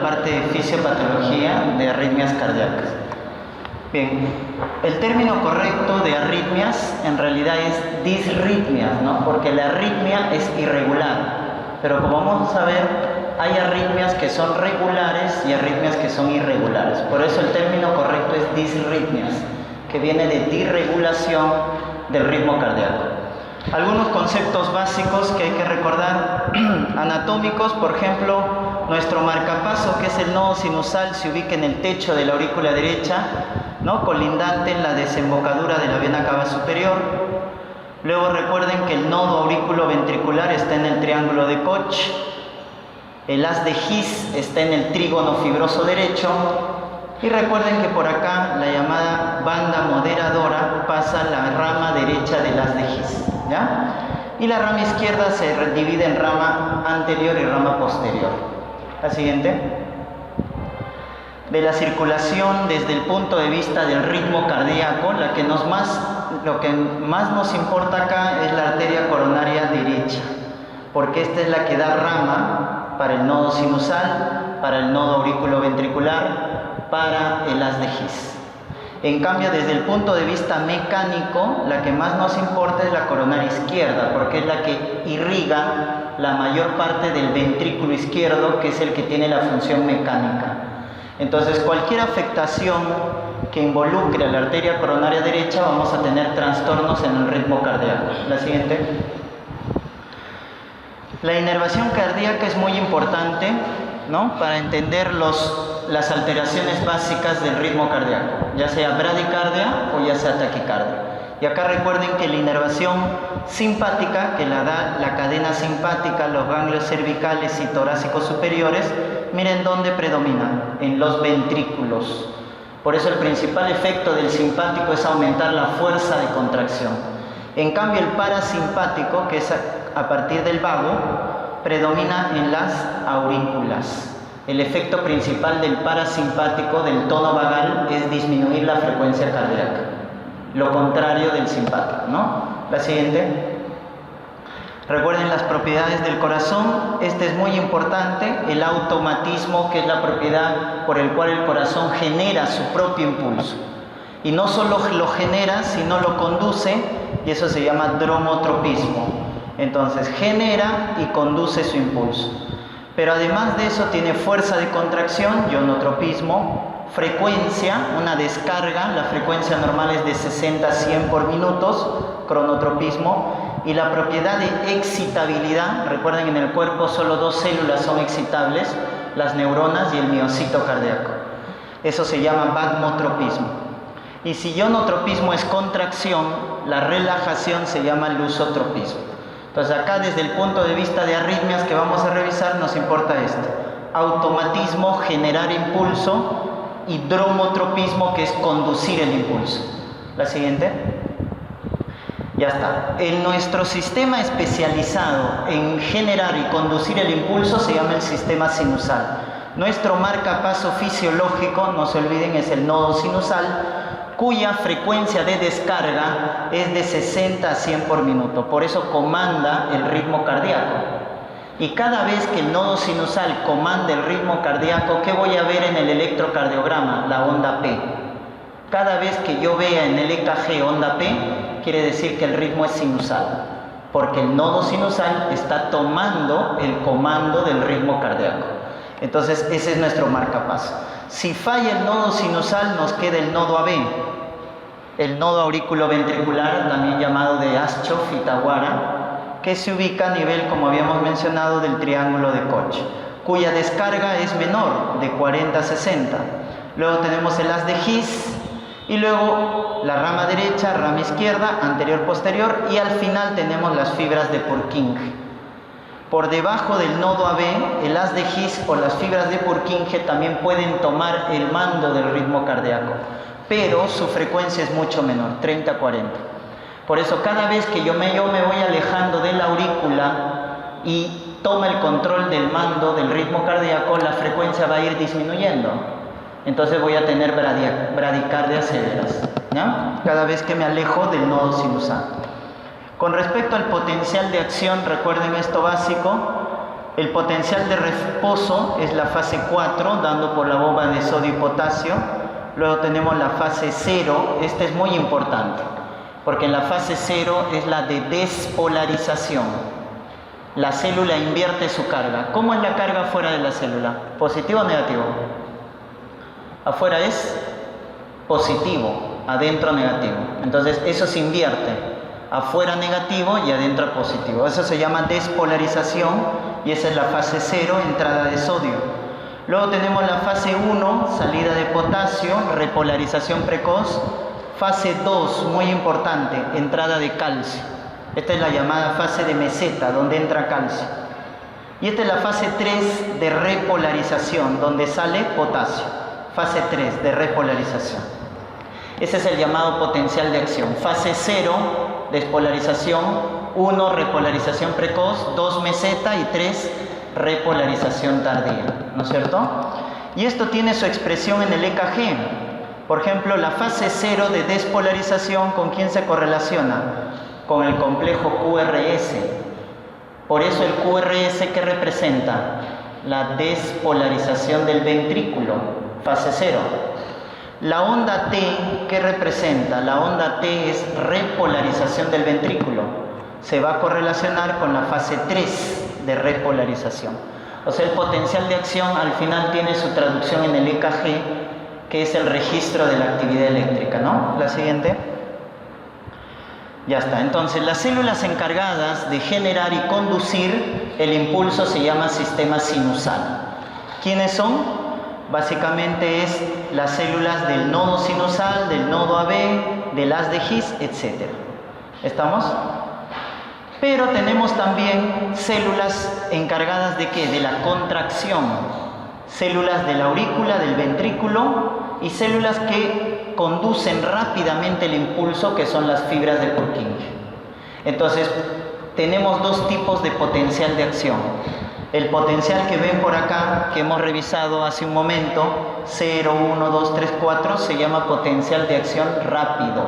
parte de fisiopatología de arritmias cardíacas. Bien, el término correcto de arritmias en realidad es disritmias, ¿no? Porque la arritmia es irregular, pero como vamos a ver, hay arritmias que son regulares y arritmias que son irregulares. Por eso el término correcto es disritmias, que viene de disregulación del ritmo cardíaco. Algunos conceptos básicos que hay que recordar, anatómicos, por ejemplo, nuestro marcapaso, que es el nodo sinusal, se ubica en el techo de la aurícula derecha, ¿no? Colindante en la desembocadura de la vena cava superior. Luego recuerden que el nodo aurículo-ventricular está en el triángulo de Koch, el haz de His está en el trígono fibroso derecho, y recuerden que por acá la llamada banda moderadora pasa la rama derecha del haz de His, ¿ya? Y la rama izquierda se divide en rama anterior y rama posterior. La siguiente. De la circulación desde el punto de vista del ritmo cardíaco, lo que más nos importa acá es la arteria coronaria derecha, porque esta es la que da rama para el nodo sinusal, para el nodo auriculoventricular, para el haz de His. En cambio, desde el punto de vista mecánico, la que más nos importa es la coronaria izquierda, porque es la que irriga la mayor parte del ventrículo izquierdo, que es el que tiene la función mecánica. Entonces, cualquier afectación que involucre a la arteria coronaria derecha, vamos a tener trastornos en el ritmo cardíaco. La siguiente. La inervación cardíaca es muy importante, ¿no? Para entender las alteraciones básicas del ritmo cardíaco, ya sea bradicardia o ya sea taquicardia. Y acá recuerden que la inervación simpática, que la da la cadena simpática, los ganglios cervicales y torácicos superiores, miren dónde predomina, en los ventrículos. Por eso el principal efecto del simpático es aumentar la fuerza de contracción. En cambio el parasimpático, que es a partir del vago, predomina en las aurículas. El efecto principal del parasimpático, del tono vagal, es disminuir la frecuencia cardíaca. Lo contrario del simpático, ¿no? La siguiente. Recuerden las propiedades del corazón. Este es muy importante. El automatismo, que es la propiedad por el cual el corazón genera su propio impulso. Y no solo lo genera, sino lo conduce, y eso se llama dromotropismo. Entonces genera y conduce su impulso. Pero además de eso tiene fuerza de contracción, ionotropismo, frecuencia, una descarga, la frecuencia normal es de 60 a 100 por minutos, cronotropismo, y la propiedad de excitabilidad. Recuerden, en el cuerpo solo dos células son excitables, las neuronas y el miocito cardíaco. Eso se llama vagmotropismo. Y si ionotropismo es contracción, la relajación se llama lusotropismo. Entonces acá, desde el punto de vista de arritmias que vamos a revisar, nos importa esto: automatismo, generar impulso, y dromotropismo, que es conducir el impulso. La siguiente. Ya está. En nuestro sistema especializado en generar y conducir el impulso se llama el sistema sinusal. Nuestro marcapaso fisiológico, no se olviden, es el nodo sinusal, cuya frecuencia de descarga es de 60 a 100 por minuto. Por eso comanda el ritmo cardíaco. Y cada vez que el nodo sinusal comanda el ritmo cardíaco, ¿qué voy a ver en el electrocardiograma? La onda P. Cada vez que yo vea en el EKG onda P, quiere decir que el ritmo es sinusal, porque el nodo sinusal está tomando el comando del ritmo cardíaco. Entonces ese es nuestro marcapaso. Si falla el nodo sinusal, nos queda el nodo AB, el nodo auriculoventricular, también llamado de Aschoff-Itawara, que se ubica a nivel, como habíamos mencionado, del triángulo de Koch, cuya descarga es menor, de 40 a 60. Luego tenemos el haz de His, y luego la rama derecha, rama izquierda, anterior, posterior, y al final tenemos las fibras de Purkinje. Por debajo del nodo AB, el haz de His o las fibras de Purkinje también pueden tomar el mando del ritmo cardíaco, pero su frecuencia es mucho menor, 30 a 40. Por eso cada vez que yo me voy alejando de la aurícula y toma el control del mando del ritmo cardíaco, la frecuencia va a ir disminuyendo. Entonces voy a tener bradicardias severas, ¿ya? Cada vez que me alejo del nodo sinusal. Con respecto al potencial de acción, recuerden esto básico: El potencial de reposo es la fase 4, dando por la bomba de sodio y potasio. Luego tenemos la fase 0, esta es muy importante, porque en la fase 0 es la de despolarización. La célula invierte su carga. ¿Cómo es la carga afuera de la célula? ¿Positivo o negativo? Afuera es positivo, adentro negativo. Entonces eso se invierte. Afuera negativo y adentro positivo. Eso se llama despolarización y esa es la fase 0, entrada de sodio. Luego tenemos la fase 1, salida de potasio, repolarización precoz. Fase 2, muy importante, entrada de calcio. Esta es la llamada fase de meseta, donde entra calcio. Y esta es la fase 3 de repolarización, donde sale potasio. Fase 3 de repolarización. Ese es el llamado potencial de acción. Fase 0, despolarización. 1, repolarización precoz. 2, meseta. Y 3, repolarización tardía. ¿No es cierto? Y esto tiene su expresión en el EKG. Por ejemplo, la fase 0 de despolarización, ¿con quién se correlaciona? Con el complejo QRS. Por eso el QRS, ¿qué representa? La despolarización del ventrículo. Fase 0. La onda T, ¿qué representa? La onda T es repolarización del ventrículo. Se va a correlacionar con la fase 3 de repolarización. O sea, el potencial de acción al final tiene su traducción en el EKG, que es el registro de la actividad eléctrica, ¿no? La siguiente. Ya está. Entonces, las células encargadas de generar y conducir el impulso se llama sistema sinusal. ¿Quiénes son? Básicamente es las células del nodo sinusal, del nodo AB, del haz de His, etc. ¿Estamos? Pero tenemos también células encargadas de ¿qué? De la contracción. Células de la aurícula, del ventrículo y células que conducen rápidamente el impulso, que son las fibras de Purkinje. Entonces, tenemos dos tipos de potencial de acción. El potencial que ven por acá, que hemos revisado hace un momento, 0, 1, 2, 3, 4, se llama potencial de acción rápido.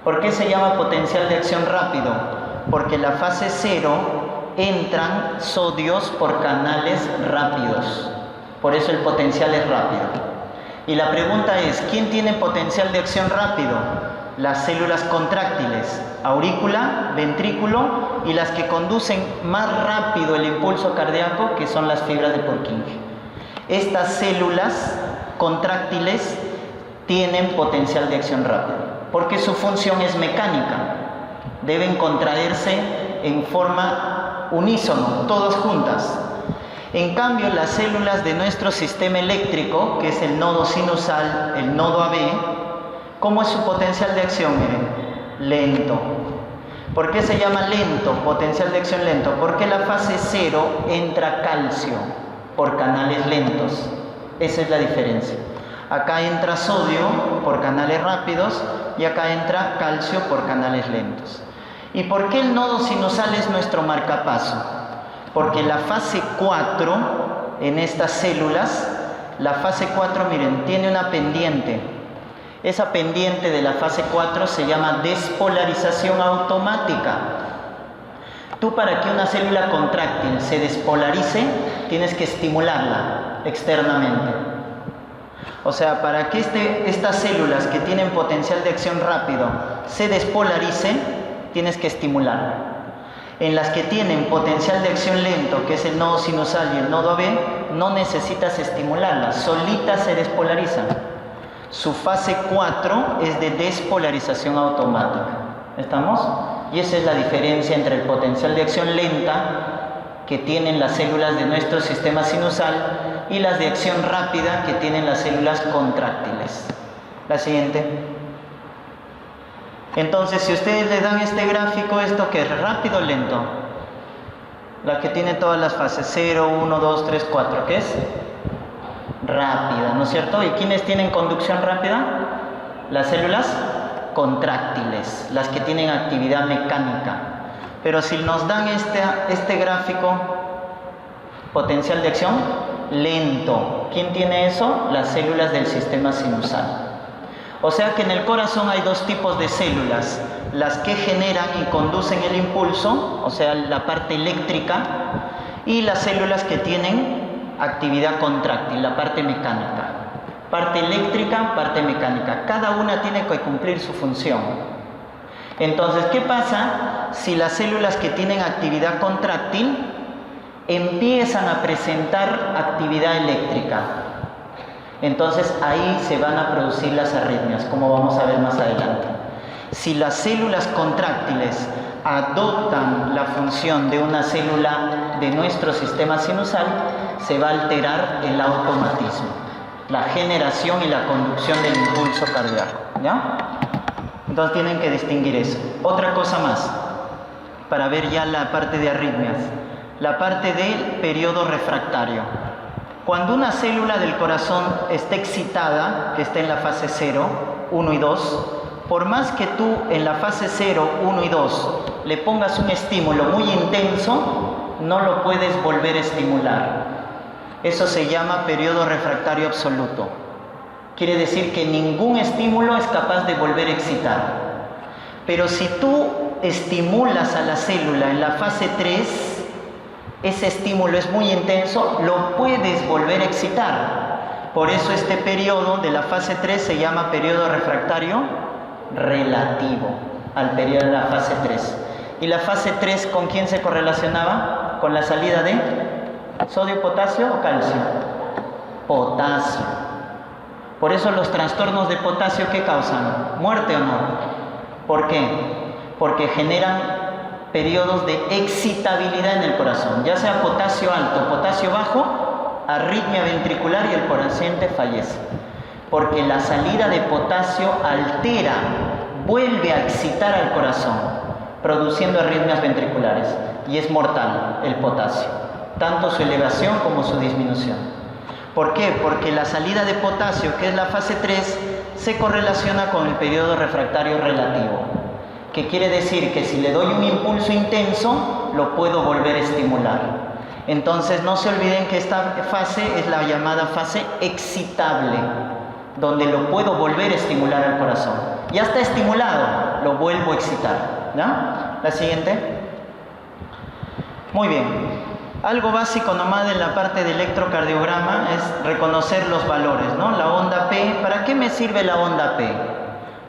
¿Por qué se llama potencial de acción rápido? Porque en la fase 0 entran sodios por canales rápidos. Por eso el potencial es rápido. Y la pregunta es, ¿quién tiene potencial de acción rápido? Las células contráctiles, aurícula, ventrículo, y las que conducen más rápido el impulso cardíaco, que son las fibras de Purkinje. Estas células contráctiles tienen potencial de acción rápido, porque su función es mecánica. Deben contraerse en forma unísono, todas juntas. En cambio, las células de nuestro sistema eléctrico, que es el nodo sinusal, el nodo AB, ¿cómo es su potencial de acción? Miren, lento. ¿Por qué se llama lento? Potencial de acción lento. Porque la fase 0 entra calcio por canales lentos. Esa es la diferencia. Acá entra sodio por canales rápidos y acá entra calcio por canales lentos. ¿Y por qué el nodo sinusal es nuestro marcapaso? Porque la fase 4 en estas células, la fase 4, miren, tiene una pendiente. Esa pendiente de la fase 4 se llama despolarización automática. Tú, para que una célula contráctil se despolarice, tienes que estimularla externamente. O sea, para que estas células que tienen potencial de acción rápido se despolaricen, tienes que estimularla. En las que tienen potencial de acción lento, que es el nodo sinusal y el nodo AB, no necesitas estimularlas, solitas se despolarizan. Su fase 4 es de despolarización automática. ¿Estamos? Y esa es la diferencia entre el potencial de acción lenta que tienen las células de nuestro sistema sinusal y las de acción rápida que tienen las células contráctiles. La siguiente. Entonces, si ustedes le dan este gráfico, ¿esto qué es? ¿Rápido o lento? La que tiene todas las fases, 0, 1, 2, 3, 4, ¿qué es? Rápida, ¿no es cierto? ¿Y quiénes tienen conducción rápida? Las células contráctiles, las que tienen actividad mecánica. Pero si nos dan este gráfico, potencial de acción lento, ¿quién tiene eso? Las células del sistema sinusal. O sea que en el corazón hay dos tipos de células, las que generan y conducen el impulso, o sea, la parte eléctrica, y las células que tienen actividad contráctil, la parte mecánica. Parte eléctrica, parte mecánica. Cada una tiene que cumplir su función. Entonces, ¿qué pasa si las células que tienen actividad contráctil empiezan a presentar actividad eléctrica? Entonces, ahí se van a producir las arritmias, como vamos a ver más adelante. Si las células contráctiles adoptan la función de una célula de nuestro sistema sinusal, se va a alterar el automatismo, la generación y la conducción del impulso cardíaco, ¿ya? Entonces tienen que distinguir eso. Otra cosa más, para ver ya la parte de arritmias, la parte del periodo refractario. Cuando una célula del corazón está excitada, que está en la fase 0, 1 y 2, por más que tú en la fase 0, 1 y 2 le pongas un estímulo muy intenso, no lo puedes volver a estimular. Eso se llama periodo refractario absoluto. Quiere decir que ningún estímulo es capaz de volver a excitar. Pero si tú estimulas a la célula en la fase 3, ese estímulo es muy intenso, lo puedes volver a excitar. Por eso este periodo de la fase 3 se llama periodo refractario relativo al periodo de la fase 3. ¿Y la fase 3 con quién se correlacionaba? Con la salida de sodio, potasio o calcio. Potasio. Por eso los trastornos de potasio, ¿qué causan? ¿Muerte o no? ¿Por qué? Porque generan periodos de excitabilidad en el corazón, ya sea potasio alto, potasio bajo, arritmia ventricular y el paciente fallece. Porque la salida de potasio altera, vuelve a excitar al corazón, produciendo arritmias ventriculares, y es mortal el potasio, tanto su elevación como su disminución. ¿Por qué? Porque la salida de potasio, que es la fase 3, se correlaciona con el periodo refractario relativo, que quiere decir que si le doy un impulso intenso, lo puedo volver a estimular. Entonces no se olviden que esta fase es la llamada fase excitable, donde lo puedo volver a estimular al corazón. Ya está estimulado, lo vuelvo a excitar, ¿ya? La siguiente. Muy bien. Algo básico nomás de la parte de electrocardiograma es reconocer los valores, ¿no? La onda P, ¿para qué me sirve la onda P?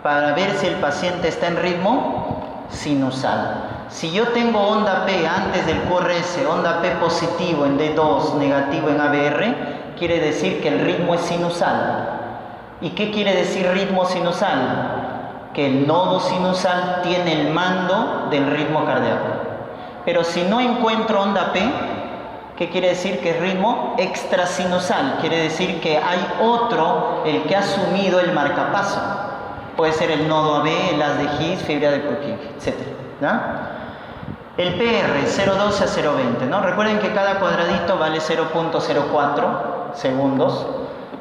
Para ver si el paciente está en ritmo sinusal. Si yo tengo onda P antes del QRS, onda P positivo en D2, negativo en ABR, quiere decir que el ritmo es sinusal. ¿Y qué quiere decir ritmo sinusal? Que el nodo sinusal tiene el mando del ritmo cardíaco. Pero si no encuentro onda P, ¿qué quiere decir? Que es ritmo extrasinusal. Quiere decir que hay otro, el que ha asumido el marcapaso. Puede ser el nodo AB, el haz de His, fibra de Purkinje, etc. ¿No? El PR, 0,12 a 0,20, ¿no? Recuerden que cada cuadradito vale 0,04 segundos.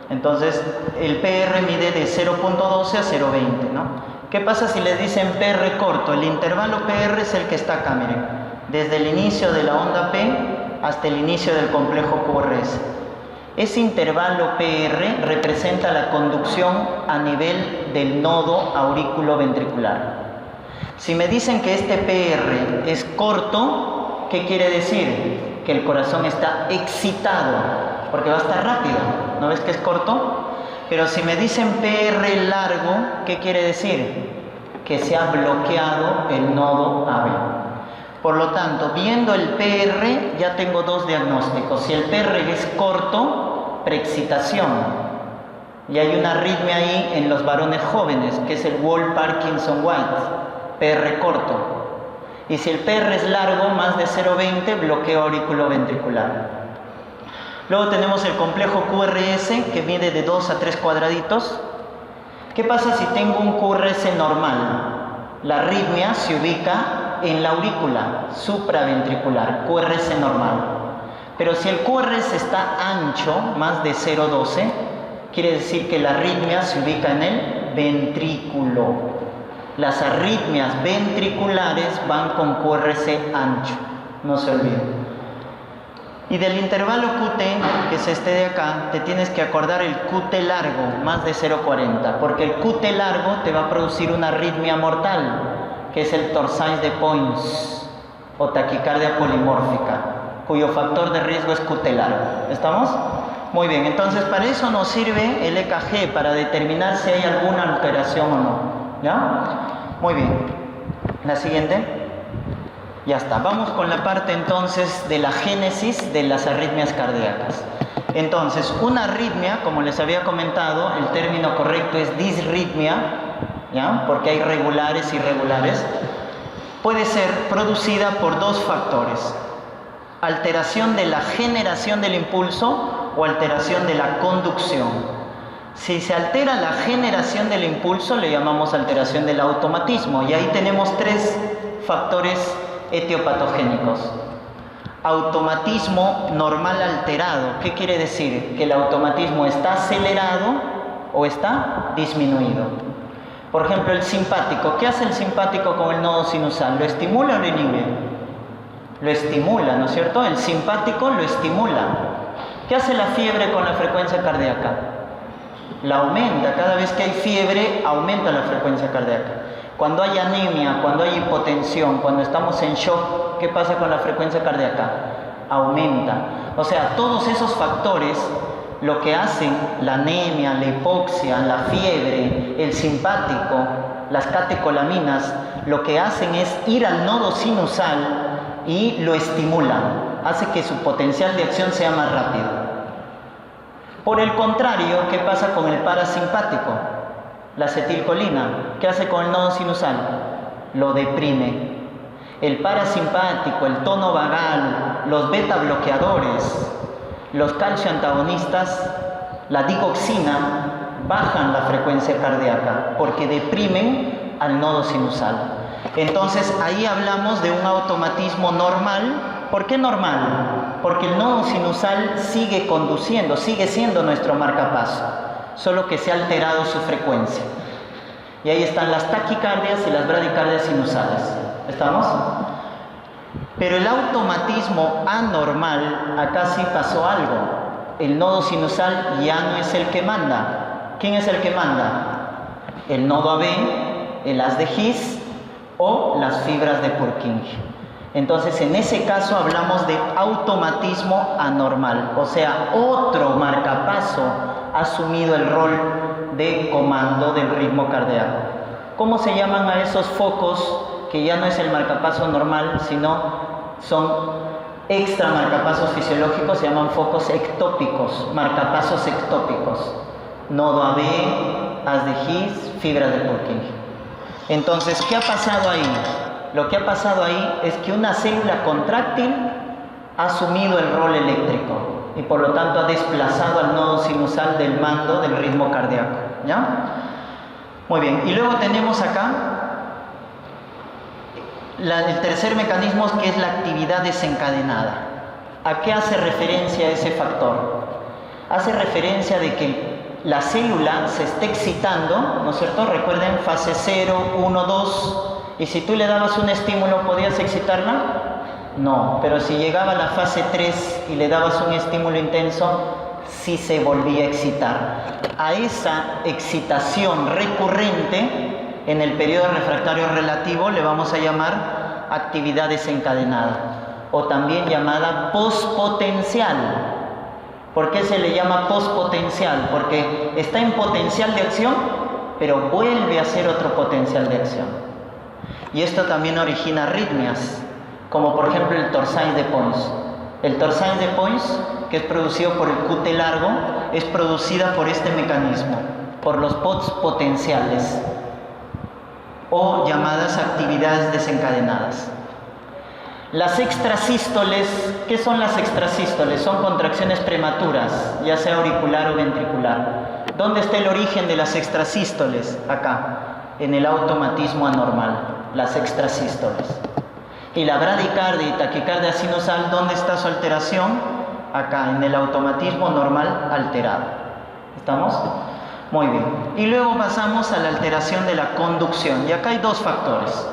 Entonces, el PR mide de 0,12 a 0,20, ¿no? ¿Qué pasa si les dicen PR corto? El intervalo PR es el que está acá, miren. Desde el inicio de la onda P hasta el inicio del complejo QRS. Ese intervalo PR representa la conducción a nivel del nodo aurículo-ventricular. Si me dicen que este PR es corto, ¿qué quiere decir? Que el corazón está excitado, porque va a estar rápido. ¿No ves que es corto? Pero si me dicen PR largo, ¿qué quiere decir? Que se ha bloqueado el nodo AB. Por lo tanto, viendo el PR, ya tengo dos diagnósticos. Si el PR es corto, preexcitación. Y hay una arritmia ahí en los varones jóvenes, que es el Wall-Parkinson-White, PR corto. Y si el PR es largo, más de 0,20, bloqueo auriculoventricular. Luego tenemos el complejo QRS, que mide de 2 a 3 cuadraditos. ¿Qué pasa si tengo un QRS normal? La arritmia se ubica en la aurícula supraventricular, QRS normal. Pero si el QRS está ancho, más de 0,12, quiere decir que la arritmia se ubica en el ventrículo. Las arritmias ventriculares van con QRS ancho, no se olviden. Y del intervalo QT, que es este de acá, te tienes que acordar el QT largo, más de 0,40, porque el QT largo te va a producir una arritmia mortal, que es el Torsades de Points o taquicardia polimórfica. cuyo factor de riesgo es cutelar. ¿Estamos? Muy bien, entonces para eso nos sirve el EKG, para determinar si hay alguna alteración o no. ¿Ya? Muy bien. La siguiente. Ya está, vamos con la parte entonces de la génesis de las arritmias cardíacas. Entonces, una arritmia, como les había comentado, el término correcto es disritmia, ¿ya? Porque hay regulares y irregulares. Puede ser producida por dos factores: alteración de la generación del impulso o alteración de la conducción. Si se altera la generación del impulso, le llamamos alteración del automatismo, y ahí tenemos tres factores etiopatogénicos. Automatismo normal alterado. ¿Qué quiere decir? Que el automatismo está acelerado o está disminuido. Por ejemplo, el simpático. ¿Qué hace el simpático con el nodo sinusal? ¿Lo estimula o lo inhibe? Lo estimula, ¿no es cierto? El simpático lo estimula. ¿Qué hace la fiebre con la frecuencia cardíaca? La aumenta. Cada vez que hay fiebre, aumenta la frecuencia cardíaca. Cuando hay anemia, cuando hay hipotensión, cuando estamos en shock, ¿qué pasa con la frecuencia cardíaca? Aumenta. O sea, todos esos factores, lo que hacen, la anemia, la hipoxia, la fiebre, el simpático, las catecolaminas, lo que hacen es ir al nodo sinusal y lo estimulan. Hace que su potencial de acción sea más rápido. Por el contrario, ¿qué pasa con el parasimpático? La acetilcolina, ¿qué hace con el nodo sinusal? Lo deprime. El parasimpático, el tono vagal, los beta bloqueadores, los calcio antagonistas, la digoxina, bajan la frecuencia cardíaca porque deprimen al nodo sinusal. Entonces ahí hablamos de un automatismo normal. ¿Por qué normal? Porque el nodo sinusal sigue conduciendo, sigue siendo nuestro marcapaso, solo que se ha alterado su frecuencia. Y ahí están las taquicardias y las bradicardias sinusales. ¿Estamos? Pero el automatismo anormal, acá sí pasó algo. El nodo sinusal ya no es el que manda. ¿Quién es el que manda? El nodo AB, el haz de His o las fibras de Purkinje. Entonces, en ese caso hablamos de automatismo anormal, o sea, otro marcapaso ha asumido el rol de comando del ritmo cardíaco. ¿Cómo se llaman a esos focos que ya no es el marcapaso normal, sino son extra marcapasos fisiológicos? Se llaman focos ectópicos, marcapasos ectópicos. Nodo AB, haz de His, fibras de Purkinje. Entonces, ¿qué ha pasado ahí? Lo que ha pasado ahí es que una célula contráctil ha asumido el rol eléctrico y por lo tanto ha desplazado al nodo sinusal del mando del ritmo cardíaco. ¿Ya? Muy bien. Y luego tenemos acá el tercer mecanismo, que es la actividad desencadenada. ¿A qué hace referencia ese factor? Hace referencia de que la célula se está excitando, ¿no es cierto? Recuerden, fase 0, 1, 2. Y si tú le dabas un estímulo, ¿podías excitarla? No, pero si llegaba a la fase 3 y le dabas un estímulo intenso, sí se volvía a excitar. A esa excitación recurrente en el periodo refractario relativo le vamos a llamar actividad desencadenada, o también llamada pospotencial. ¿Por qué se le llama pospotencial? Porque está en potencial de acción, pero vuelve a ser otro potencial de acción. Y esto también origina arritmias, como por ejemplo el Torsades de Pons. El Torsades de Pons, que es producido por el QT largo, es producida por este mecanismo, por los POTS potenciales, o llamadas actividades desencadenadas. Las extrasístoles, ¿qué son las extrasístoles? Son contracciones prematuras, ya sea auricular o ventricular. ¿Dónde está el origen de las extrasístoles? Acá, en el automatismo anormal, las extrasístoles. Y la bradicardia y taquicardia sinusal, ¿dónde está su alteración? Acá, en el automatismo normal alterado. ¿Estamos? Muy bien. Y luego pasamos a la alteración de la conducción. Y acá hay dos factores.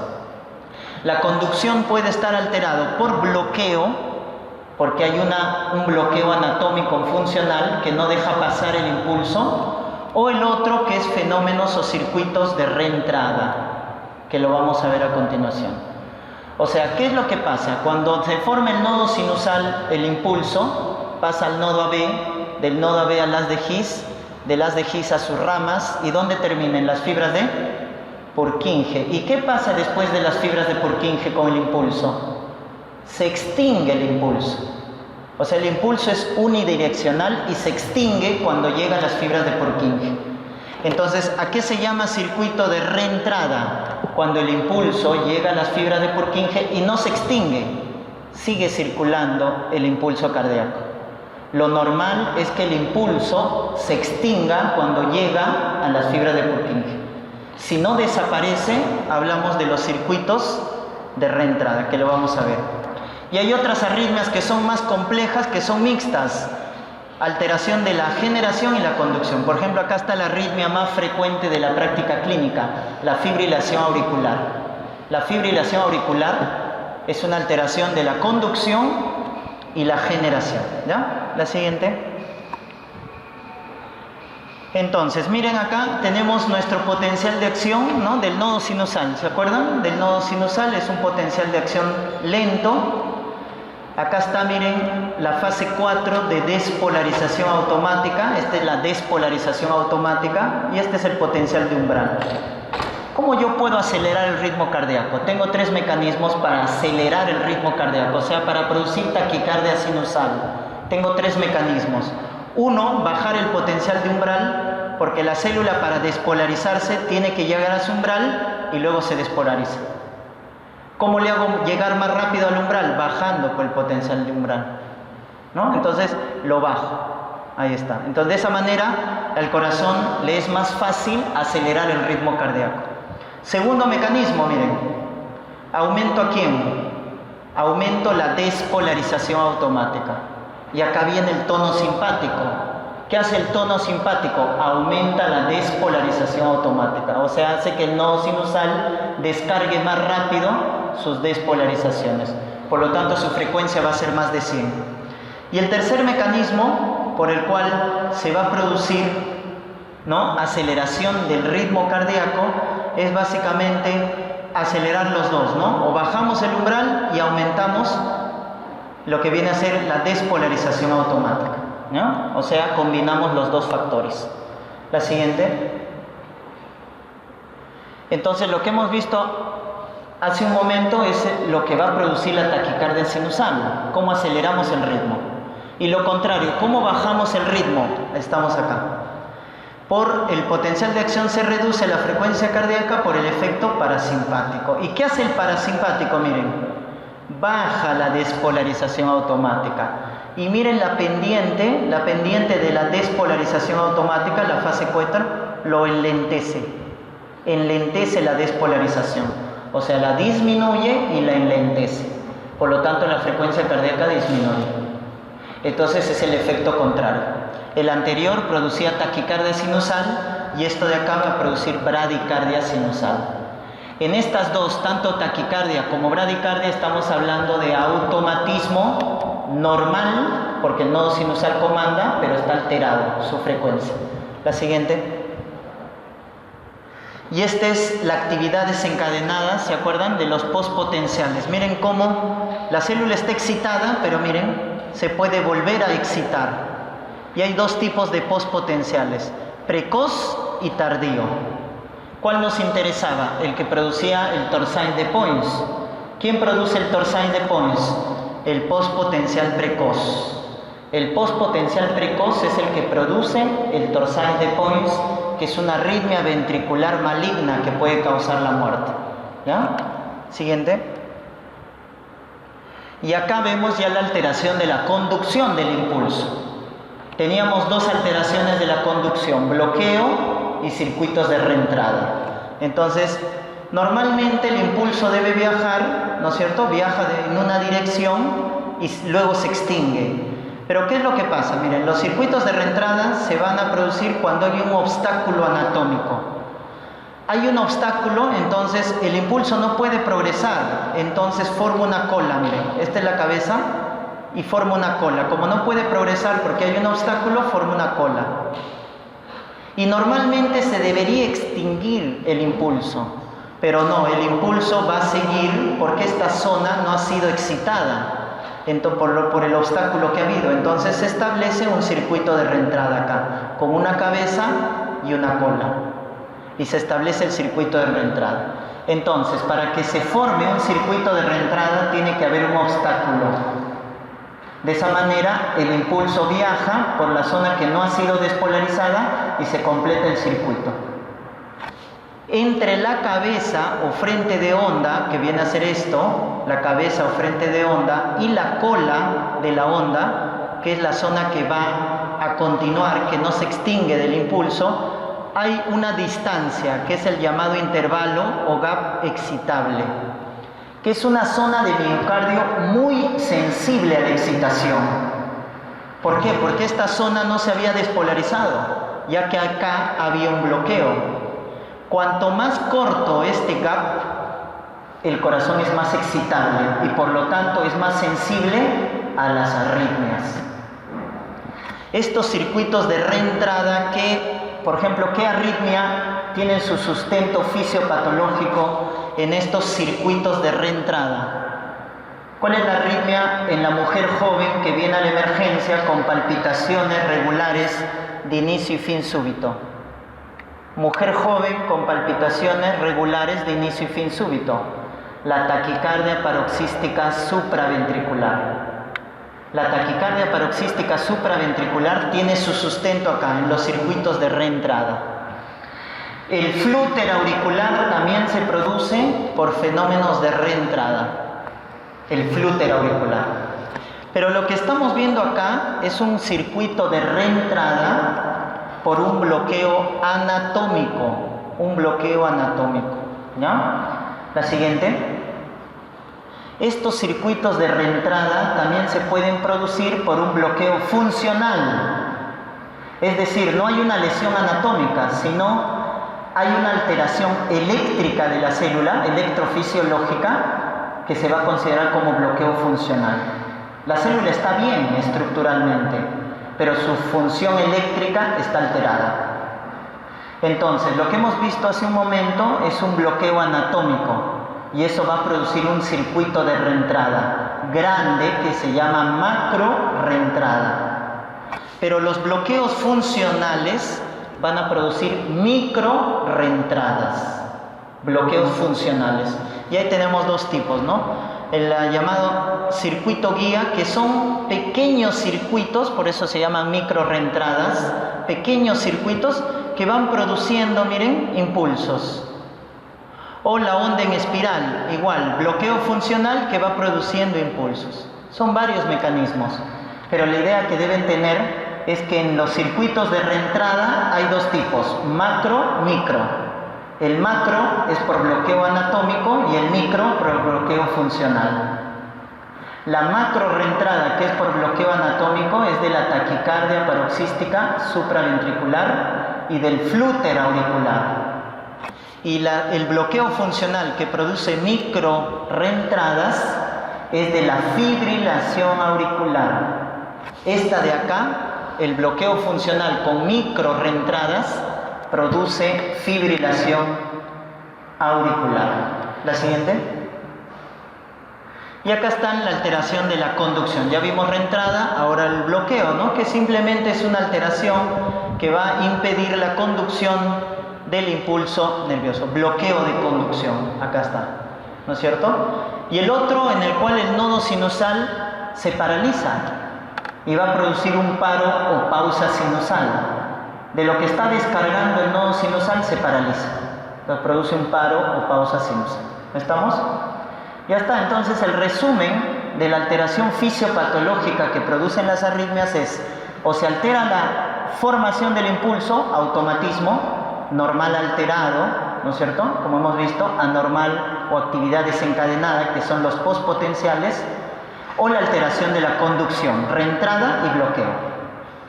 La conducción puede estar alterado por bloqueo, porque hay un bloqueo anatómico funcional que no deja pasar el impulso, o el otro que es fenómenos o circuitos de reentrada, que lo vamos a ver a continuación. O sea, ¿qué es lo que pasa? Cuando se forma el nodo sinusal, el impulso pasa al nodo AB, del nodo AB al haz de His, del haz de His a sus ramas, ¿y dónde terminan? Las fibras de Purkinje. ¿Y qué pasa después de las fibras de Purkinje con el impulso? Se extingue el impulso. O sea, el impulso es unidireccional y se extingue cuando llega a las fibras de Purkinje. Entonces, ¿a qué se llama circuito de reentrada? Cuando el impulso llega a las fibras de Purkinje y no se extingue, sigue circulando el impulso cardíaco. Lo normal es que el impulso se extinga cuando llega a las fibras de Purkinje. Si no desaparece, hablamos de los circuitos de reentrada, que lo vamos a ver. Y hay otras arritmias que son más complejas, que son mixtas. Alteración de la generación y la conducción. Por ejemplo, acá está la arritmia más frecuente de la práctica clínica, la fibrilación auricular. La fibrilación auricular es una alteración de la conducción y la generación. ¿Ya? La siguiente. Entonces, miren acá, tenemos nuestro potencial de acción, ¿no?, del nodo sinusal. ¿Se acuerdan? Del nodo sinusal es un potencial de acción lento. Acá está, miren, la fase 4 de despolarización automática. Esta es la despolarización automática y este es el potencial de umbral. ¿Cómo yo puedo acelerar el ritmo cardíaco? Tengo 3 mecanismos para acelerar el ritmo cardíaco, o sea, para producir taquicardia sinusal. Tengo 3 mecanismos. Uno, bajar el potencial de umbral, porque la célula para despolarizarse tiene que llegar a su umbral y luego se despolariza. ¿Cómo le hago llegar más rápido al umbral? Bajando por el potencial de umbral, ¿no? Entonces lo bajo. Ahí está. Entonces de esa manera al corazón le es más fácil acelerar el ritmo cardíaco. Segundo mecanismo, miren. ¿Aumento a quién? Aumento la despolarización automática. Y acá viene el tono simpático. ¿Qué hace el tono simpático? Aumenta la despolarización automática. O sea, hace que el nodo sinusal descargue más rápido sus despolarizaciones. Por lo tanto, su frecuencia va a ser más de 100. Y el tercer mecanismo por el cual se va a producir, ¿no?, aceleración del ritmo cardíaco es básicamente acelerar los dos, ¿no? O bajamos el umbral y aumentamos lo que viene a ser la despolarización automática, ¿no? O sea, combinamos los dos factores. La siguiente. Entonces, lo que hemos visto hace un momento es lo que va a producir la taquicardia sinusal, cómo aceleramos el ritmo. Y lo contrario, cómo bajamos el ritmo. Estamos acá. Por el potencial de acción se reduce la frecuencia cardíaca por el efecto parasimpático. ¿Y qué hace el parasimpático? Miren, baja la despolarización automática. Y miren la pendiente de la despolarización automática, la fase 4, lo enlentece la despolarización. O sea, la disminuye y la enlentece. Por lo tanto, la frecuencia cardíaca disminuye. Entonces es el efecto contrario. El anterior producía taquicardia sinusal y esto de acá va a producir bradicardia sinusal. En estas dos, tanto taquicardia como bradicardia, estamos hablando de automatismo normal, porque el nodo sinusal comanda, pero está alterado su frecuencia. La siguiente. Y esta es la actividad desencadenada, ¿se acuerdan? De los postpotenciales. Miren cómo la célula está excitada, pero miren, se puede volver a excitar. Y hay dos tipos de postpotenciales, precoz y tardío. ¿Cuál nos interesaba? El que producía el Torsades de Points. ¿Quién produce el Torsades de Points? El postpotencial precoz. El postpotencial precoz es el que produce el Torsades de Points, que es una arritmia ventricular maligna que puede causar la muerte. ¿Ya? Siguiente. Y acá vemos ya la alteración de la conducción del impulso. Teníamos dos alteraciones de la conducción, bloqueo y circuitos de reentrada. Entonces, normalmente el impulso debe viajar, ¿no es cierto? Viaja en una dirección y luego se extingue. Pero ¿qué es lo que pasa? Miren, los circuitos de reentrada se van a producir cuando hay un obstáculo anatómico. Hay un obstáculo, entonces el impulso no puede progresar, entonces forma una cola, miren, esta es la cabeza y forma una cola. Como no puede progresar porque hay un obstáculo, forma una cola. Y normalmente se debería extinguir el impulso, Pero no, el impulso va a seguir porque esta zona no ha sido excitada por el obstáculo que ha habido. Entonces se establece un circuito de reentrada acá, con una cabeza y una cola. Y se establece el circuito de reentrada. Entonces, para que se forme un circuito de reentrada, tiene que haber un obstáculo. De esa manera, el impulso viaja por la zona que no ha sido despolarizada y se completa el circuito. Entre la cabeza o frente de onda, que viene a ser esto, la cabeza o frente de onda, y la cola de la onda, que es la zona que va a continuar, que no se extingue del impulso, hay una distancia, que es el llamado intervalo o gap excitable, que es una zona de miocardio muy sensible a la excitación. ¿Por qué? Porque esta zona no se había despolarizado, ya que acá había un bloqueo. Cuanto más corto este gap, el corazón es más excitable y por lo tanto es más sensible a las arritmias. Estos circuitos de reentrada por ejemplo, ¿qué arritmia tienen su sustento fisiopatológico en estos circuitos de reentrada? ¿Cuál es la arritmia en la mujer joven que viene a la emergencia con palpitaciones regulares de inicio y fin súbito? Mujer joven con palpitaciones regulares de inicio y fin súbito. La taquicardia paroxística supraventricular. La taquicardia paroxística supraventricular tiene su sustento acá, en los circuitos de reentrada. El flúter auricular también se produce por fenómenos de reentrada. El flúter auricular. Pero lo que estamos viendo acá es un circuito de reentrada por un bloqueo anatómico. Un bloqueo anatómico. ¿Ya? La siguiente. Estos circuitos de reentrada también se pueden producir por un bloqueo funcional. Es decir, no hay una lesión anatómica, sino hay una alteración eléctrica de la célula, electrofisiológica, que se va a considerar como bloqueo funcional. La célula está bien estructuralmente, pero su función eléctrica está alterada. Entonces, lo que hemos visto hace un momento es un bloqueo anatómico. Y eso va a producir un circuito de reentrada grande que se llama macro reentrada. Pero los bloqueos funcionales van a producir micro reentradas. Bloqueos funcionales. Y ahí tenemos dos tipos, ¿no? El llamado circuito guía, que son pequeños circuitos, por eso se llaman micro reentradas, pequeños circuitos que van produciendo, miren, impulsos. O la onda en espiral, igual, bloqueo funcional que va produciendo impulsos. Son varios mecanismos, pero la idea que deben tener es que en los circuitos de reentrada hay dos tipos, macro, micro. El macro es por bloqueo anatómico y el micro por bloqueo funcional. La macro reentrada, que es por bloqueo anatómico, es de la taquicardia paroxística supraventricular y del flúter auricular. Y el bloqueo funcional que produce micro reentradas es de la fibrilación auricular. Esta de acá, el bloqueo funcional con micro reentradas, produce fibrilación auricular. La siguiente. Y acá está la alteración de la conducción. Ya vimos reentrada, ahora el bloqueo, ¿no? Que simplemente es una alteración que va a impedir la conducción del impulso nervioso, bloqueo de conducción, acá está, ¿no es cierto? Y el otro en el cual el nodo sinusal se paraliza y va a producir un paro o pausa sinusal. De lo que está descargando el nodo sinusal se paraliza, entonces produce un paro o pausa sinusal. ¿Estamos? Ya está, entonces el resumen de la alteración fisiopatológica que producen las arritmias es: o se altera la formación del impulso, automatismo, normal alterado, ¿no es cierto? Como hemos visto, anormal o actividad desencadenada, que son los postpotenciales, o la alteración de la conducción, reentrada y bloqueo.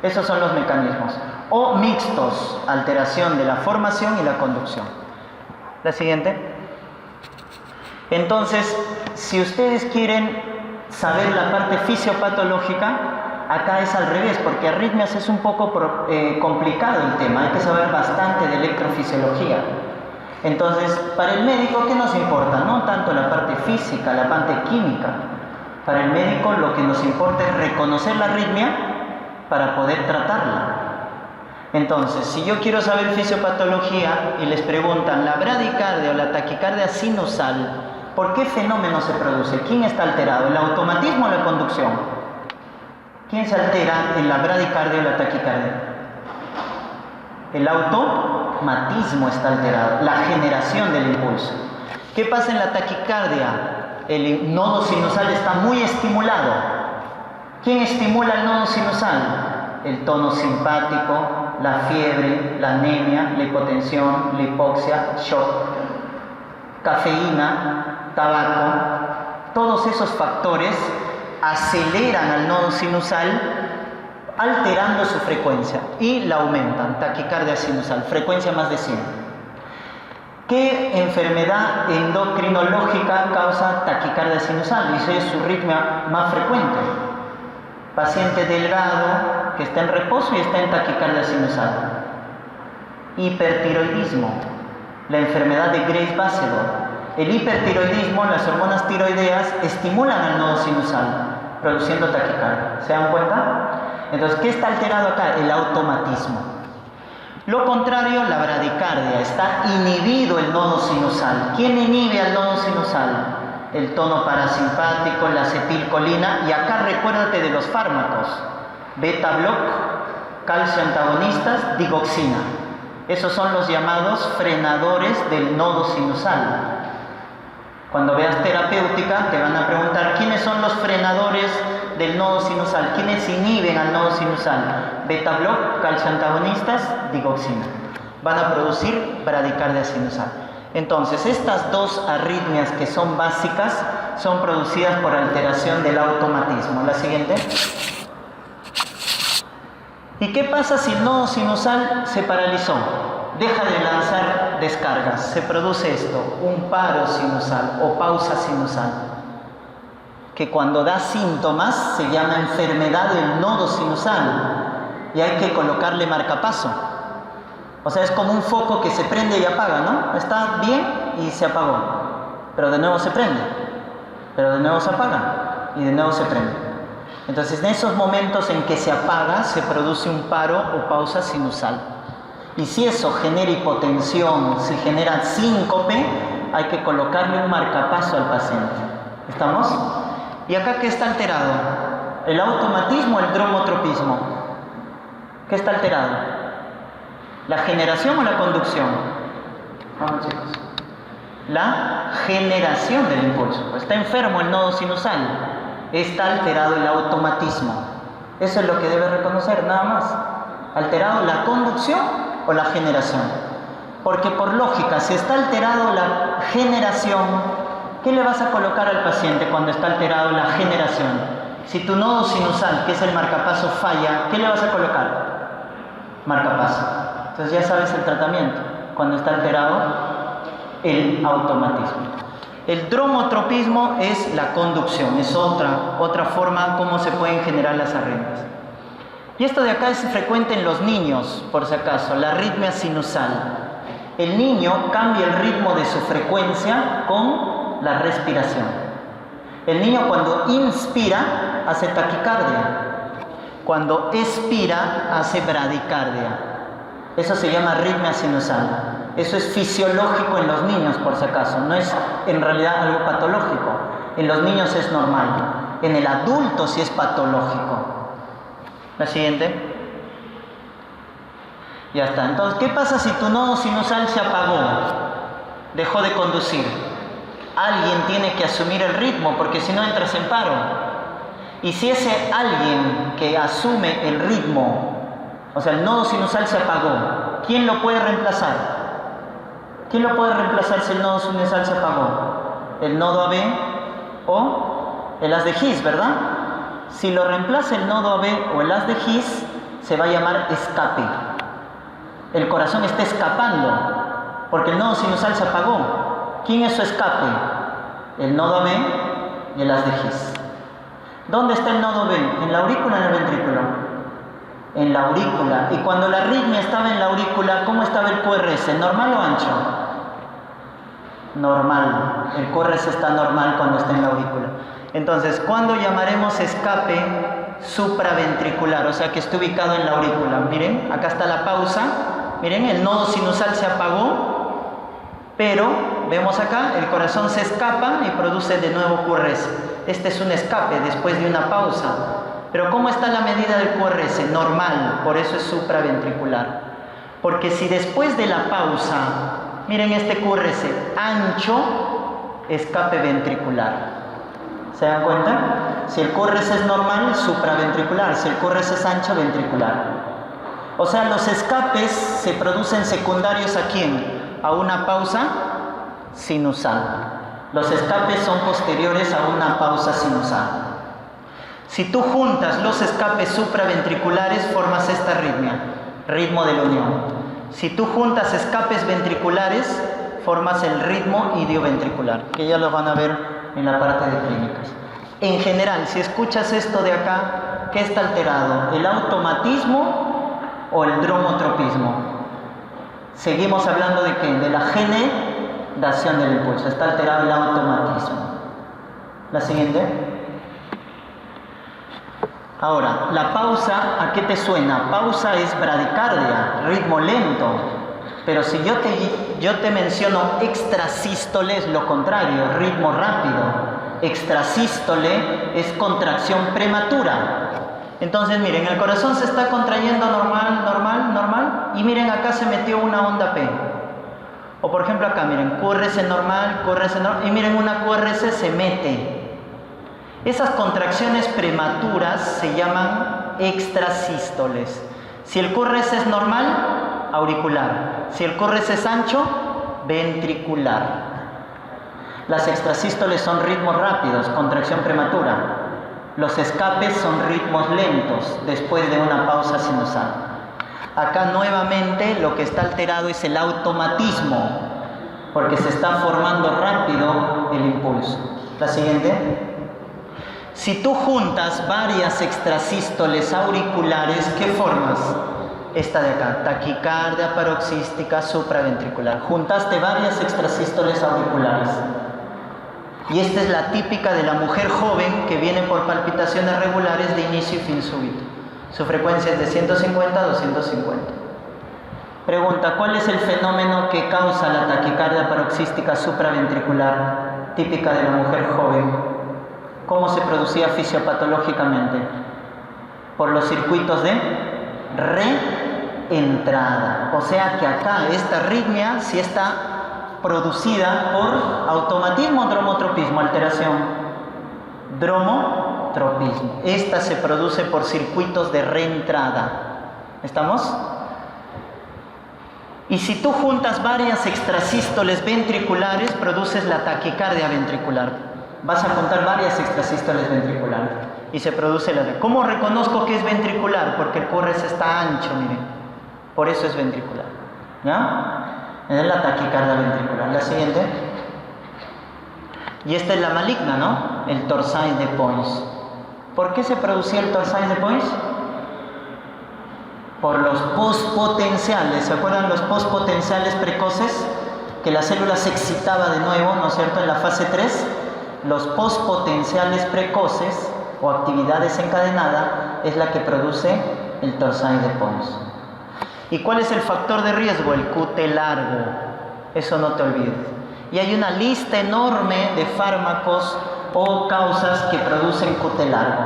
Esos son los mecanismos. O mixtos, alteración de la formación y la conducción. La siguiente. Entonces, si ustedes quieren saber la parte fisiopatológica, acá es al revés, porque arritmias es un poco complicado el tema, hay que saber bastante de electrofisiología. Entonces, para el médico, ¿qué nos importa? No tanto la parte física, la parte química. Para el médico lo que nos importa es reconocer la arritmia para poder tratarla. Entonces, si yo quiero saber fisiopatología y les preguntan la bradicardia o la taquicardia sinusal, ¿por qué fenómeno se produce? ¿Quién está alterado? ¿El automatismo o la conducción? ¿Quién se altera en la bradicardia o la taquicardia? El automatismo está alterado, la generación del impulso. ¿Qué pasa en la taquicardia? El nodo sinusal está muy estimulado. ¿Quién estimula el nodo sinusal? El tono simpático, la fiebre, la anemia, la hipotensión, la hipoxia, shock, cafeína, tabaco. Todos esos factores aceleran al nodo sinusal, alterando su frecuencia y la aumentan. Taquicardia sinusal, frecuencia más de 100. ¿Qué enfermedad endocrinológica causa taquicardia sinusal? Dice, es su arritmia más frecuente. Paciente delgado que está en reposo y está en taquicardia sinusal. Hipertiroidismo, la enfermedad de Graves-Basedow. El hipertiroidismo, las hormonas tiroideas estimulan al nodo sinusal, produciendo taquicardia. ¿Se dan cuenta? Entonces, ¿qué está alterado acá? El automatismo. Lo contrario, la bradicardia. Está inhibido el nodo sinusal. ¿Quién inhibe al nodo sinusal? El tono parasimpático, la acetilcolina, y acá recuérdate de los fármacos: beta block, calcio antagonistas, digoxina. Esos son los llamados frenadores del nodo sinusal. Cuando veas terapéutica te van a preguntar quiénes son los frenadores del nodo sinusal, quiénes inhiben al nodo sinusal: beta block, calcio antagonistas, digoxina. Van a producir bradicardia sinusal. Entonces, estas dos arritmias que son básicas son producidas por alteración del automatismo. La siguiente. ¿Y qué pasa si el nodo sinusal se paralizó? Deja de lanzar descargas. Se produce esto, un paro sinusal o pausa sinusal, que cuando da síntomas se llama enfermedad del nodo sinusal y hay que colocarle marcapaso. O sea, es como un foco que se prende y apaga, ¿no? Está bien y se apagó, pero de nuevo se prende, pero de nuevo se apaga y de nuevo se prende. Entonces, en esos momentos en que se apaga, se produce un paro o pausa sinusal. Y si eso genera hipotensión, si genera síncope, hay que colocarle un marcapaso al paciente. ¿Estamos? ¿Y acá qué está alterado? ¿El automatismo o el dromotropismo? ¿Qué está alterado? ¿La generación o la conducción? Vamos, chicos. La generación del impulso. Está enfermo el nodo sinusal. Está alterado el automatismo. Eso es lo que debe reconocer, nada más. Alterado la conducción o la generación. Porque por lógica, si está alterado la generación, ¿qué le vas a colocar al paciente cuando está alterado la generación? Si tu nodo sinusal, que es el marcapaso, falla, ¿qué le vas a colocar? Marcapaso. Entonces ya sabes el tratamiento cuando está alterado el automatismo. El dromotropismo es la conducción, es otra forma como se pueden generar las arritmias. Y esto de acá es frecuente en los niños, por si acaso, la arritmia sinusal. El niño cambia el ritmo de su frecuencia con la respiración. El niño cuando inspira hace taquicardia, cuando expira hace bradicardia. Eso se llama arritmia sinusal. Eso es fisiológico en los niños, por si acaso. No es en realidad algo patológico. En los niños es normal. En el adulto sí es patológico. La siguiente. Ya está. Entonces, ¿qué pasa si tu nodo sinusal se apagó? Dejó de conducir. Alguien tiene que asumir el ritmo, porque si no entras en paro. Y si ese alguien que asume el ritmo, o sea, el nodo sinusal se apagó, ¿quién lo puede reemplazar? ¿Quién lo puede reemplazar si el nodo sinusal se apagó? ¿El nodo AB o el haz de His, verdad? Si lo reemplaza el nodo AB o el haz de His, se va a llamar escape. El corazón está escapando porque el nodo sinusal se apagó. ¿Quién es su escape? El nodo AB y el haz de His. ¿Dónde está el nodo B? ¿En la aurícula o en el ventrículo? En la aurícula. Y cuando la arritmia estaba en la aurícula, ¿cómo estaba el QRS? ¿Normal o ancho? normal. El QRS está normal cuando está en la aurícula. Entonces, ¿cuándo llamaremos escape supraventricular? O sea, que esté ubicado en la aurícula. Miren, acá está la pausa. Miren, el nodo sinusal se apagó, pero vemos acá, el corazón se escapa y produce de nuevo QRS. Este es un escape después de una pausa. Pero ¿cómo está la medida del QRS? Normal, por eso es supraventricular. Porque si después de la pausa, miren este QRS ancho, escape ventricular. ¿Se dan cuenta? Si el QRS es normal, supraventricular. Si el QRS es ancho, ventricular. O sea, los escapes se producen secundarios ¿a quién? A una pausa sinusal. Los escapes son posteriores a una pausa sinusal. Si tú juntas los escapes supraventriculares, formas esta arritmia, ritmo de la unión. Si tú juntas escapes ventriculares, formas el ritmo idioventricular, que ya lo van a ver en la parte de clínicas. En general, si escuchas esto de acá, ¿qué está alterado? ¿El automatismo o el dromotropismo? Seguimos hablando de ¿qué? De la generación del impulso. Está alterado el automatismo. La siguiente. Ahora, la pausa, ¿a qué te suena? Pausa es bradicardia, ritmo lento. Pero si yo te menciono extrasístole, es lo contrario, ritmo rápido. Extrasístole es contracción prematura. Entonces, miren, el corazón se está contrayendo normal, y miren, acá se metió una onda P. O por ejemplo acá, miren, QRS normal, y miren, una QRS se mete. Esas contracciones prematuras se llaman extrasístoles. Si el QRS es normal, auricular. Si el QRS es ancho, ventricular. Las extrasístoles son ritmos rápidos, contracción prematura. Los escapes son ritmos lentos, después de una pausa sinusal. Acá nuevamente lo que está alterado es el automatismo, porque se está formando rápido el impulso. La siguiente. Si tú juntas varias extrasístoles auriculares, ¿qué formas? Esta de acá, taquicardia paroxística supraventricular. Juntaste varias extrasístoles auriculares. Y esta es la típica de la mujer joven que viene por palpitaciones regulares de inicio y fin súbito. Su frecuencia es de 150 a 250. Pregunta, ¿cuál es el fenómeno que causa la taquicardia paroxística supraventricular típica de la mujer joven? ¿Cómo se producía fisiopatológicamente? Por los circuitos de reentrada. O sea que acá esta arritmia sí está producida por automatismo, dromotropismo, alteración. Dromotropismo. Esta se produce por circuitos de reentrada. ¿Estamos? Y si tú juntas varias extrasístoles ventriculares, produces la taquicardia ventricular. Vas a juntar varias extrasístoles ventriculares y se produce la... ¿Cómo reconozco que es ventricular? Porque el QRS está ancho, miren. Por eso es ventricular. ¿Ya? Es la taquicardia ventricular. La siguiente. Y esta es la maligna, ¿no? El Torsades de Pons. ¿Por qué se producía el Torsades de Pons? Por los postpotenciales. ¿Se acuerdan los postpotenciales precoces? Que la célula se excitaba de nuevo, ¿no es cierto? En la fase 3. Los postpotenciales precoces o actividad desencadenada es la que produce el Torsades de Pons. ¿Y cuál es el factor de riesgo? El QT largo. Eso no te olvides. Y hay una lista enorme de fármacos o causas que producen QT largo.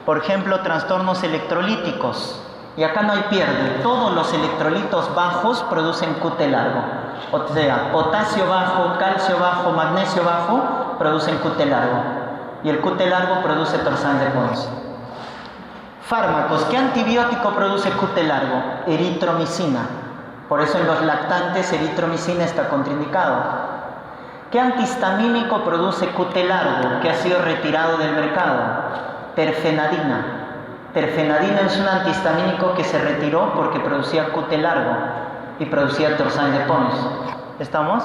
Por ejemplo, trastornos electrolíticos. Y acá no hay pierde. Todos los electrolitos bajos producen QT largo. O sea, potasio bajo, calcio bajo, magnesio bajo producen QT largo. Y el QT largo produce Torsades de Pons. Fármacos. ¿Qué antibiótico produce QT largo? Eritromicina. Por eso en los lactantes eritromicina está contraindicado. ¿Qué antihistamínico produce QT largo que ha sido retirado del mercado? Terfenadina. Terfenadina es un antihistamínico que se retiró porque producía QT largo y producía Torsades de Pons. ¿Estamos?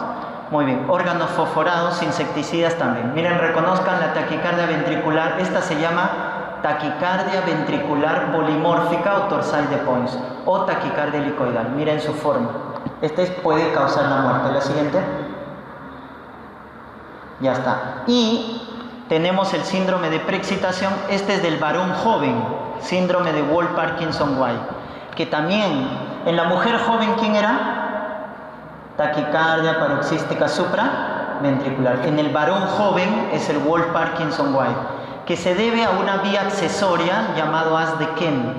Muy bien. Órganos fosforados, insecticidas también. Miren, reconozcan la taquicardia ventricular. Esta se llama taquicardia ventricular polimórfica o Torsades de Pons o taquicardia helicoidal. Miren su forma. Este puede causar la muerte. La siguiente. Ya está. Y tenemos el síndrome de preexcitación, este es del varón joven, síndrome de Wolff-Parkinson-White, que también en la mujer joven, ¿quién era? Taquicardia paroxística supraventricular. En el varón joven es el Wolff-Parkinson-White, que se debe a una vía accesoria llamado haz de Kent.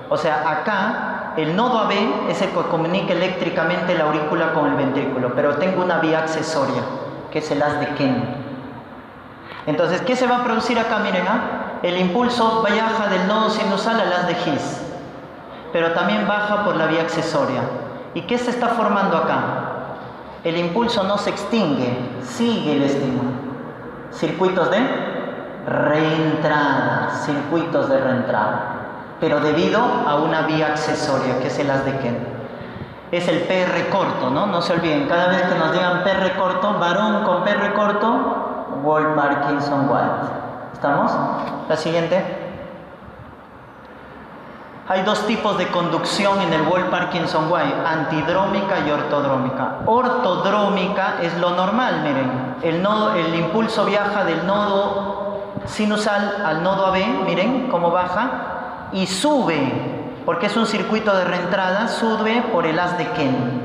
O sea, acá el nodo AB es el que comunica eléctricamente la aurícula con el ventrículo, pero tengo una vía accesoria, que es el haz de Kent. Entonces, ¿qué se va a producir acá? Miren, el impulso viaja del nodo sinusal al haz de His, pero también baja por la vía accesoria. ¿Y qué se está formando acá? El impulso no se extingue, sigue el estímulo. Circuitos de reentrada, pero debido a una vía accesoria, que es el haz de Kent. Es el PR corto, ¿no? No se olviden, cada vez que nos digan PR corto, varón con PR corto, Wolff-Parkinson-White. ¿Estamos? La siguiente. Hay dos tipos de conducción en el Wolff-Parkinson-White, antidrómica y ortodrómica. Ortodrómica es lo normal, miren. El impulso viaja del nodo sinusal al nodo AB, miren cómo baja, y sube, porque es un circuito de reentrada, sube por el haz de Kent.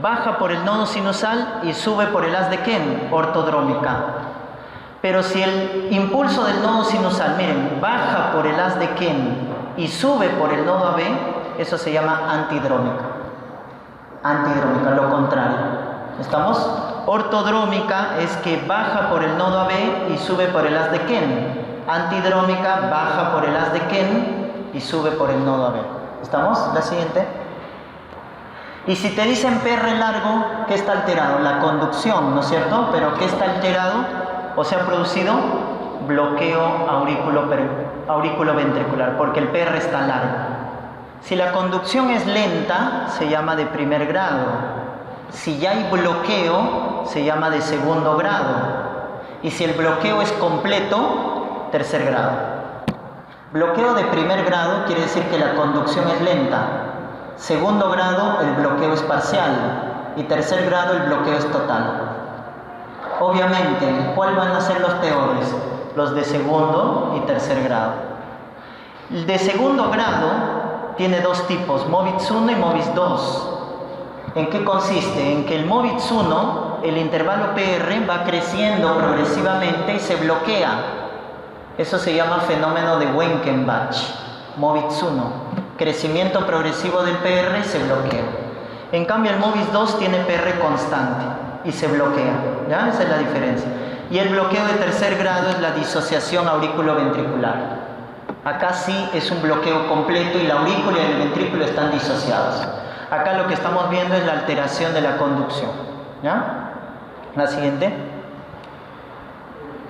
Baja por el nodo sinusal y sube por el haz de Kent, ortodrómica. Pero si el impulso del nodo sinusal, miren, baja por el haz de Kent y sube por el nodo AB, eso se llama antidrómica. Antidrómica, lo contrario. ¿Estamos? Ortodrómica es que baja por el nodo AB y sube por el haz de Kent. Antidrómica, baja por el haz de Kent y sube por el nodo AB. ¿Estamos? La siguiente. Y si te dicen PR largo, ¿qué está alterado? La conducción, ¿no es cierto? Pero ¿qué está alterado? O se ha producido bloqueo auriculoventricular, porque el PR está largo. Si la conducción es lenta, se llama de primer grado. Si ya hay bloqueo, se llama de segundo grado. Y si el bloqueo es completo, tercer grado. Bloqueo de primer grado quiere decir que la conducción es lenta. Segundo grado, el bloqueo es parcial. Y tercer grado, el bloqueo es total. Obviamente, ¿cuáles van a ser los peores? Los de segundo y tercer grado. El de segundo grado tiene dos tipos, MOVITS 1 y MOVITS 2. ¿En qué consiste? En que el MOVITS 1, el intervalo PR va creciendo progresivamente y se bloquea. Eso se llama fenómeno de Wenckebach, MOVITS 1. Crecimiento progresivo del PR y se bloquea. En cambio, el MOVITS 2 tiene PR constante y se bloquea. ¿Ya? Esa es la diferencia. Y el bloqueo de tercer grado es la disociación auriculoventricular. Acá sí es un bloqueo completo y la aurícula y el ventrículo están disociados. Acá lo que estamos viendo es la alteración de la conducción. ¿Ya? La siguiente.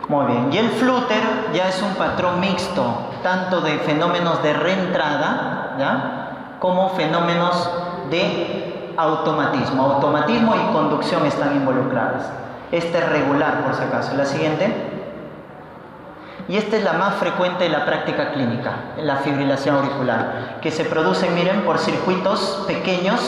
Muy bien. Y el flutter ya es un patrón mixto, tanto de fenómenos de reentrada, ¿ya?, como fenómenos de automatismo. Automatismo y conducción están involucradas. Este es regular, por si acaso. La siguiente. Y esta es la más frecuente en la práctica clínica, la fibrilación auricular, que se produce, miren, por circuitos pequeños,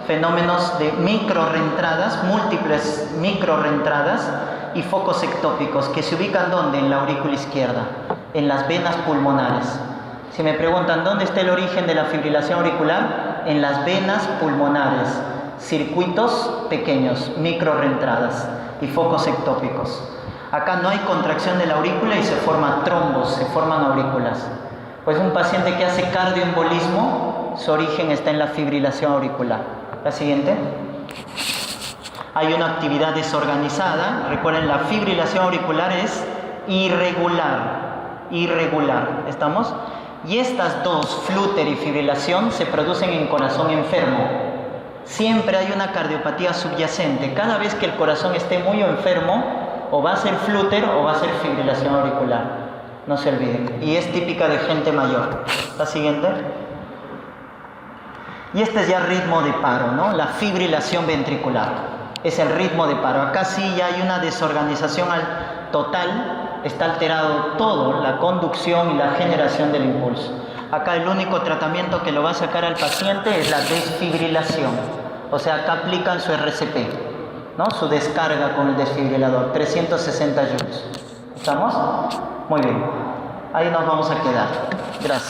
fenómenos de microrreentradas, múltiples microrreentradas y focos ectópicos, que se ubican ¿dónde? En la aurícula izquierda, en las venas pulmonares. Si me preguntan dónde está el origen de la fibrilación auricular, en las venas pulmonares, circuitos pequeños, microrreentradas y focos ectópicos. Acá no hay contracción de la aurícula y se forman trombos, se forman aurículas. Pues un paciente que hace cardioembolismo, su origen está en la fibrilación auricular. La siguiente. Hay una actividad desorganizada. Recuerden, la fibrilación auricular es irregular. ¿Estamos? Y estas dos, flúter y fibrilación, se producen en corazón enfermo. Siempre hay una cardiopatía subyacente. Cada vez que el corazón esté muy enfermo, o va a ser flúter o va a ser fibrilación auricular. No se olviden. Y es típica de gente mayor. La siguiente. Y este es ya ritmo de paro, ¿no? La fibrilación ventricular. Es el ritmo de paro. Acá sí ya hay una desorganización total. Está alterado todo, la conducción y la generación del impulso. Acá el único tratamiento que lo va a sacar al paciente es la desfibrilación. O sea, acá aplican su RCP. ¿no? Su descarga con el desfibrilador, 360 joules. ¿Estamos? Muy bien. Ahí nos vamos a quedar. Gracias.